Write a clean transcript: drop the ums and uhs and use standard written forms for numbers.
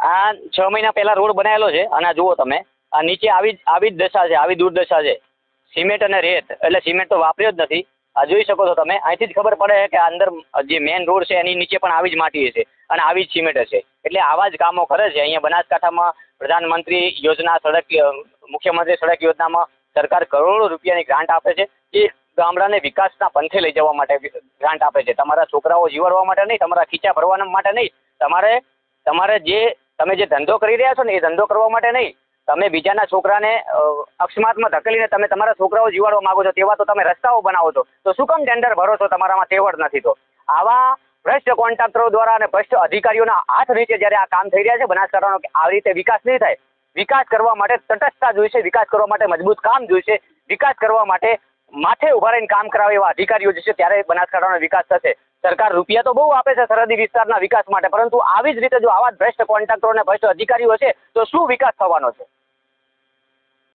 આ 6 મહિના પહેલા રોડ બનાવેલો છે અને આ જુઓ તમે આ નીચે આવી જ દશા છે, આવી દુર્દશા છે. સિમેન્ટ અને રેત, એટલે સિમેન્ટ તો વાપર્યો જ નથી. આ જોઈ શકો છો તમે, અહીંથી જ ખબર પડે કે અંદર જે મેઇન રોડ છે એની નીચે પણ આવી જ માટી છે અને આવી જ સિમેન્ટ છે. એટલે આવા જ કામો કરે છે. અહીંયા બનાસકાંઠામાં પ્રધાનમંત્રી યોજના મુખ્યમંત્રી સડક યોજનામાં સરકાર કરોડો રૂપિયાની ગ્રાન્ટ આપે છે. એ ગામડાને વિકાસના પંથે લઈ જવા માટે ગ્રાન્ટ આપે છે. તમારા છોકરાઓ જીવાડવા માટે નહીં, તમારા ખીચા ભરવા માટે નહીં, તમારે તમે જે ધંધો કરી રહ્યા છો ને એ ધંધો કરવા માટે નહીં. તમે બીજાના છોકરાને અકસ્માતમાં ધકેલીને તમે તમારા છોકરાઓ જીવાડવા માંગો છો, તેવા તો તમે રસ્તાઓ બનાવો છો. તો શું કામ ટેન્ડર ભરો છો? તમારામાં તેવડ નથી. તો આવા ભ્રષ્ટ કોન્ટ્રાક્ટરો દ્વારા અને ભ્રષ્ટ અધિકારીઓના હાથ નીચે જ્યારે આ કામ થઈ રહ્યા છે બનાસકાંઠાનો, કે આવી રીતે વિકાસ નહીં થાય. વિકાસ કરવા માટે તટસ્થતા જોઈશે, વિકાસ કરવા માટે મજબૂત કામ જોઈશે, વિકાસ કરવા માટે માથે ઉભા રહીને કામ કરાવે એવા અધિકારીઓ જે છે, ત્યારે બનાસકાંઠાનો વિકાસ થશે. સરકાર રૂપિયા તો બહુ આપે છે સરહદી વિસ્તારના વિકાસ માટે, પરંતુ આવી જ રીતે જો આવા ભ્રષ્ટ કોન્ટ્રાક્ટરો અને ભ્રષ્ટ અધિકારીઓ છે તો શું વિકાસ થવાનો છે?